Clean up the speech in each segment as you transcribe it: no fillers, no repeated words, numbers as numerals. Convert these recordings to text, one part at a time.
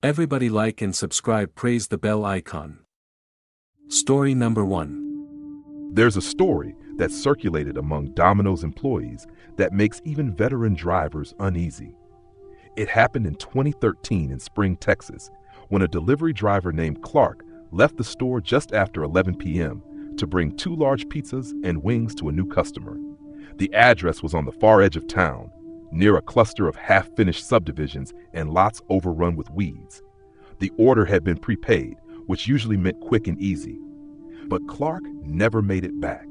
Everybody like and subscribe, praise the bell icon. Story number 1. There's a story that circulated among Domino's employees that makes even veteran drivers uneasy. It happened in 2013 in Spring, Texas, when a delivery driver named Clark left the store just after 11 p.m. to bring 2 large pizzas and wings to a new customer. The address was on the far edge of town, near a cluster of half-finished subdivisions and lots overrun with weeds. The order had been prepaid, which usually meant quick and easy. But Clark never made it back.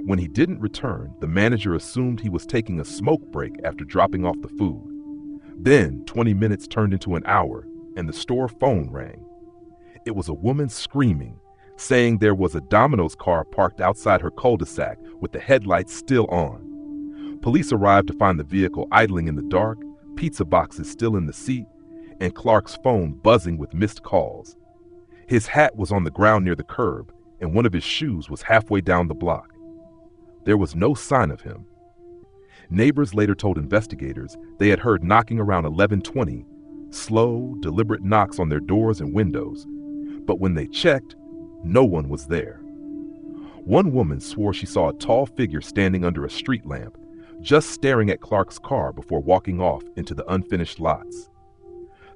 When he didn't return, the manager assumed he was taking a smoke break after dropping off the food. Then 20 minutes turned into an hour, and the store phone rang. It was a woman screaming, saying there was a Domino's car parked outside her cul-de-sac with the headlights still on. Police arrived to find the vehicle idling in the dark, pizza boxes still in the seat, and Clark's phone buzzing with missed calls. His hat was on the ground near the curb, and one of his shoes was halfway down the block. There was no sign of him. Neighbors later told investigators they had heard knocking around 11:20, slow, deliberate knocks on their doors and windows, but when they checked, no one was there. One woman swore she saw a tall figure standing under a street lamp, just staring at Clark's car before walking off into the unfinished lots.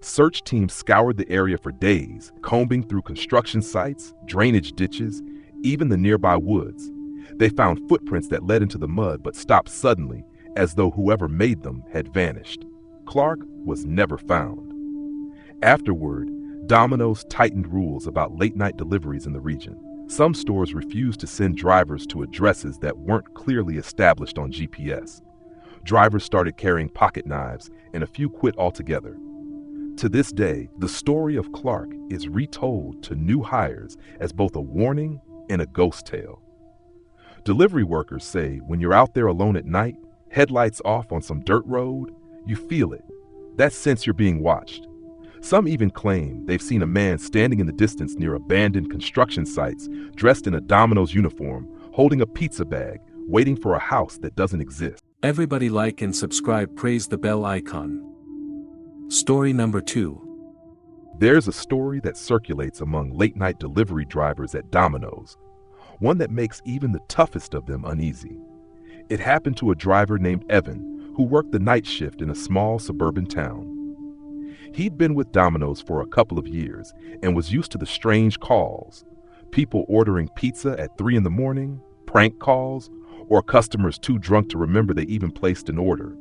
Search teams scoured the area for days, combing through construction sites, drainage ditches, even the nearby woods. They found footprints that led into the mud but stopped suddenly, as though whoever made them had vanished. Clark was never found. Afterward, Domino's tightened rules about late-night deliveries in the region. Some stores refused to send drivers to addresses that weren't clearly established on GPS. Drivers started carrying pocket knives, and a few quit altogether. To this day, the story of Clark is retold to new hires as both a warning and a ghost tale. Delivery workers say when you're out there alone at night, headlights off on some dirt road, you feel it. That sense you're being watched. Some even claim they've seen a man standing in the distance near abandoned construction sites, dressed in a Domino's uniform, holding a pizza bag, waiting for a house that doesn't exist. Everybody like and subscribe, praise the bell icon. Story number 2. There's a story that circulates among late-night delivery drivers at Domino's, one that makes even the toughest of them uneasy. It happened to a driver named Evan, who worked the night shift in a small suburban town. He'd been with Domino's for a couple of years and was used to the strange calls, people ordering pizza at 3 a.m, prank calls, or customers too drunk to remember they even placed an order.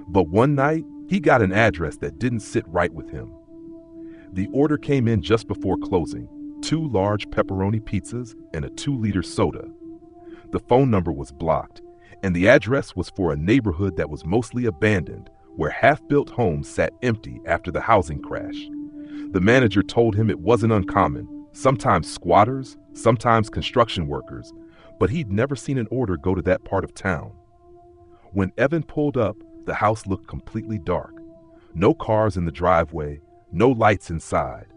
But one night, he got an address that didn't sit right with him. The order came in just before closing, 2 large pepperoni pizzas and a 2-liter soda. The phone number was blocked, and the address was for a neighborhood that was mostly abandoned, where half-built homes sat empty after the housing crash. The manager told him it wasn't uncommon, sometimes squatters, sometimes construction workers, but he'd never seen an order go to that part of town. When Evan pulled up, the house looked completely dark. No cars in the driveway, no lights inside,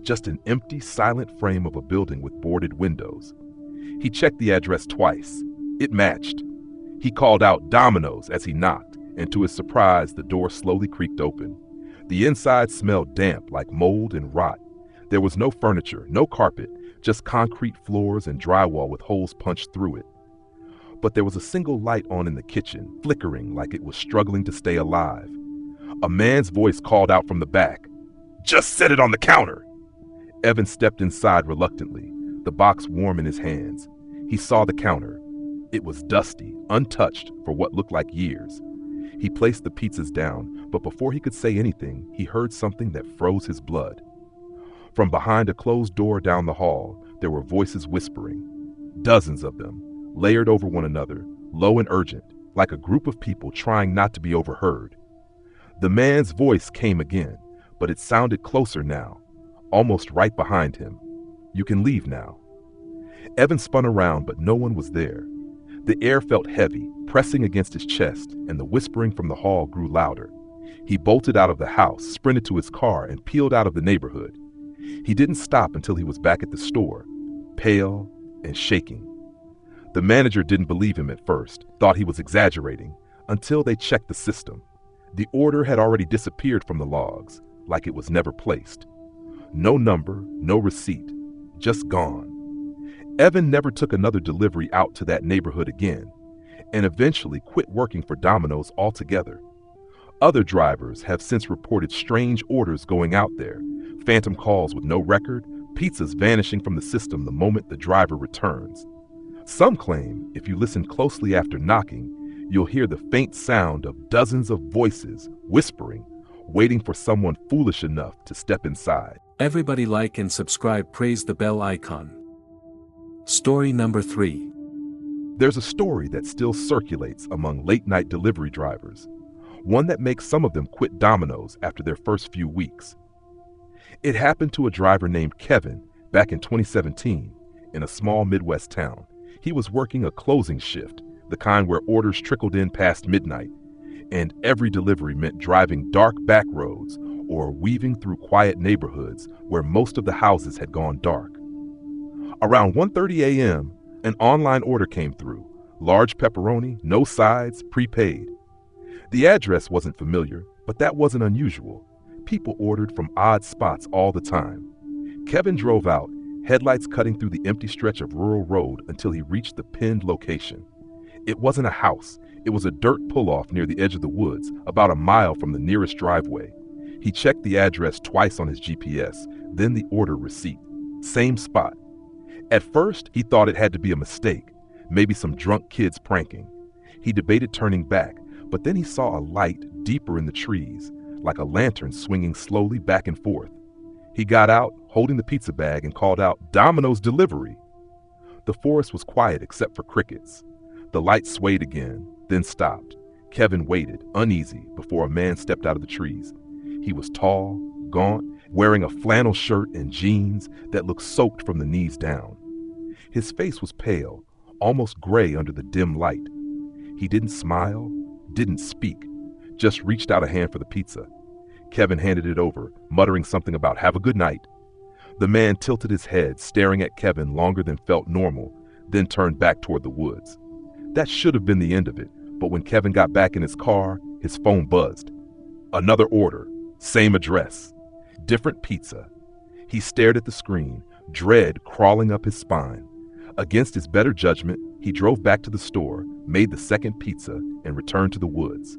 just an empty, silent frame of a building with boarded windows. He checked the address twice. It matched. He called out Domino's as he knocked, and to his surprise, the door slowly creaked open. The inside smelled damp, like mold and rot. There was no furniture, no carpet, just concrete floors and drywall with holes punched through it. But there was a single light on in the kitchen, flickering like it was struggling to stay alive. A man's voice called out from the back, "Just set it on the counter!" Evan stepped inside reluctantly, the box warm in his hands. He saw the counter. It was dusty, untouched for what looked like years. He placed the pizzas down, but before he could say anything, he heard something that froze his blood. From behind a closed door down the hall, there were voices whispering. Dozens of them, layered over one another, low and urgent, like a group of people trying not to be overheard. The man's voice came again, but it sounded closer now, almost right behind him. "You can leave now." Evan spun around, but no one was there. The air felt heavy, pressing against his chest, and the whispering from the hall grew louder. He bolted out of the house, sprinted to his car, and peeled out of the neighborhood. He didn't stop until he was back at the store, pale and shaking. The manager didn't believe him at first, thought he was exaggerating, until they checked the system. The order had already disappeared from the logs, like it was never placed. No number, no receipt, just gone. Evan never took another delivery out to that neighborhood again, and eventually quit working for Domino's altogether. Other drivers have since reported strange orders going out there, phantom calls with no record, pizzas vanishing from the system the moment the driver returns. Some claim if you listen closely after knocking, you'll hear the faint sound of dozens of voices whispering, waiting for someone foolish enough to step inside. Everybody like and subscribe, praise the bell icon. Story number 3. There's a story that still circulates among late-night delivery drivers, one that makes some of them quit Domino's after their first few weeks. It happened to a driver named Kevin back in 2017 in a small Midwest town. He was working a closing shift, the kind where orders trickled in past midnight, and every delivery meant driving dark back roads or weaving through quiet neighborhoods where most of the houses had gone dark. Around 1:30 a.m., an online order came through, large pepperoni, no sides, prepaid. The address wasn't familiar, but that wasn't unusual. People ordered from odd spots all the time. Kevin drove out, headlights cutting through the empty stretch of rural road until he reached the pinned location. It wasn't a house. It was a dirt pull-off near the edge of the woods, about a mile from the nearest driveway. He checked the address twice on his GPS, then the order receipt. Same spot. At first, he thought it had to be a mistake, maybe some drunk kids pranking. He debated turning back, but then he saw a light deeper in the trees, like a lantern swinging slowly back and forth. He got out, holding the pizza bag, and called out, "Domino's delivery!" The forest was quiet except for crickets. The light swayed again, then stopped. Kevin waited, uneasy, before a man stepped out of the trees. He was tall, gaunt, wearing a flannel shirt and jeans that looked soaked from the knees down. His face was pale, almost gray under the dim light. He didn't smile, didn't speak, just reached out a hand for the pizza. Kevin handed it over, muttering something about "have a good night." The man tilted his head, staring at Kevin longer than felt normal, then turned back toward the woods. That should have been the end of it, but when Kevin got back in his car, his phone buzzed. Another order, same address, different pizza. He stared at the screen, dread crawling up his spine. Against his better judgment, he drove back to the store, made the second pizza, and returned to the woods.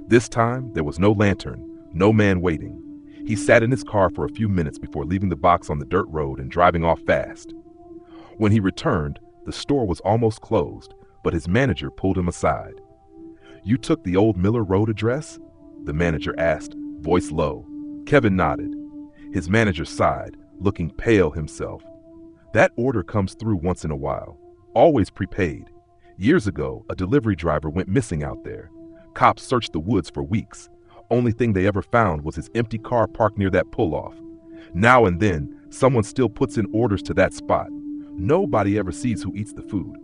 This time, there was no lantern, no man waiting. He sat in his car for a few minutes before leaving the box on the dirt road and driving off fast. When he returned, the store was almost closed, but his manager pulled him aside. "You took the old Miller Road address?" the manager asked, voice low. Kevin nodded. His manager sighed, looking pale himself. "That order comes through once in a while, always prepaid. Years ago, a delivery driver went missing out there. Cops searched the woods for weeks. Only thing they ever found was his empty car parked near that pull-off. Now and then, someone still puts in orders to that spot. Nobody ever sees who eats the food."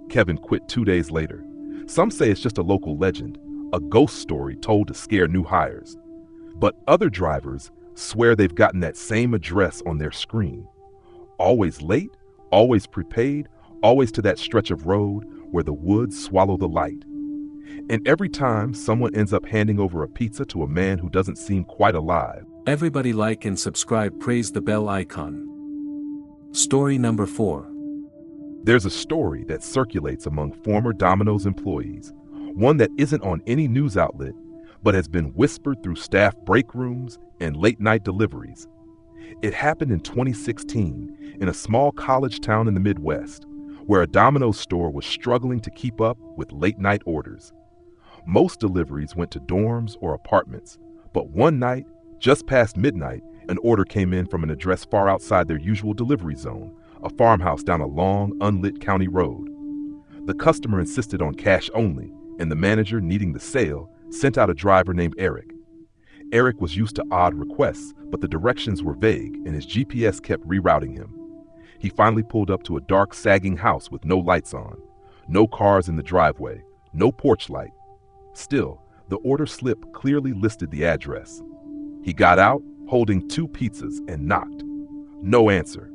Kevin quit 2 days later. Some say it's just a local legend, a ghost story told to scare new hires. But other drivers swear they've gotten that same address on their screen. Always late, always prepaid, always to that stretch of road where the woods swallow the light. And every time someone ends up handing over a pizza to a man who doesn't seem quite alive. Everybody like and subscribe, praise the bell icon. Story number 4. There's a story that circulates among former Domino's employees, one that isn't on any news outlet, but has been whispered through staff break rooms and late-night deliveries. It happened in 2016 in a small college town in the Midwest, where a Domino's store was struggling to keep up with late-night orders. Most deliveries went to dorms or apartments, but one night, just past midnight, an order came in from an address far outside their usual delivery zone, a farmhouse down a long, unlit county road. The customer insisted on cash only, and the manager, needing the sale, sent out a driver named Eric. Eric was used to odd requests, but the directions were vague, and his GPS kept rerouting him. He finally pulled up to a dark, sagging house with no lights on, no cars in the driveway, no porch light. Still, the order slip clearly listed the address. He got out, holding 2 pizzas, and knocked. No answer.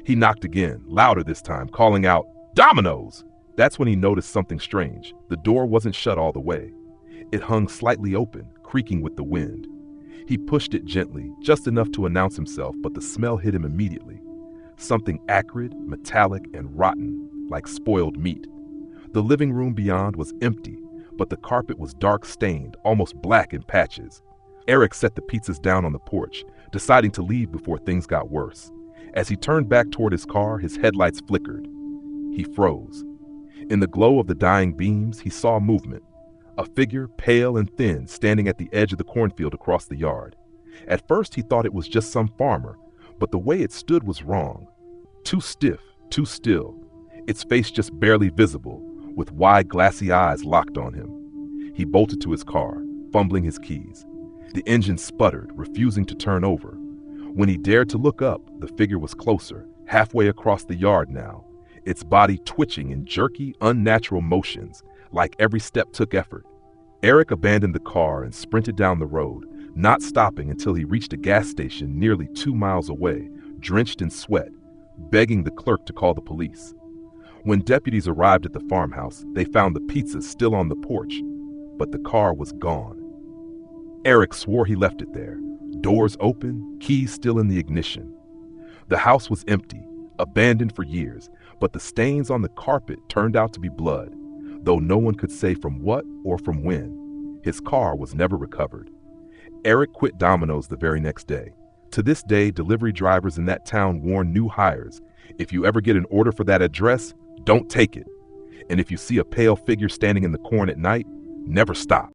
He knocked again, louder this time, calling out, "Domino's!" That's when he noticed something strange. The door wasn't shut all the way. It hung slightly open, creaking with the wind. He pushed it gently, just enough to announce himself, but the smell hit him immediately. Something acrid, metallic, and rotten, like spoiled meat. The living room beyond was empty, but the carpet was dark-stained, almost black in patches. Eric set the pizzas down on the porch, deciding to leave before things got worse. As he turned back toward his car, his headlights flickered. He froze. In the glow of the dying beams, he saw movement. A figure, pale and thin, standing at the edge of the cornfield across the yard. At first, he thought it was just some farmer, but the way it stood was wrong. Too stiff, too still, its face just barely visible, with wide, glassy eyes locked on him. He bolted to his car, fumbling his keys. The engine sputtered, refusing to turn over. When he dared to look up, the figure was closer, halfway across the yard now, its body twitching in jerky, unnatural motions, like every step took effort. Eric abandoned the car and sprinted down the road, not stopping until he reached a gas station nearly 2 miles away, drenched in sweat, begging the clerk to call the police. When deputies arrived at the farmhouse, they found the pizzas still on the porch, but the car was gone. Eric swore he left it there, doors open, keys still in the ignition. The house was empty, abandoned for years, but the stains on the carpet turned out to be blood, though no one could say from what or from when. His car was never recovered. Eric quit Domino's the very next day. To this day, delivery drivers in that town warn new hires, if you ever get an order for that address, don't take it. And if you see a pale figure standing in the corn at night, never stop.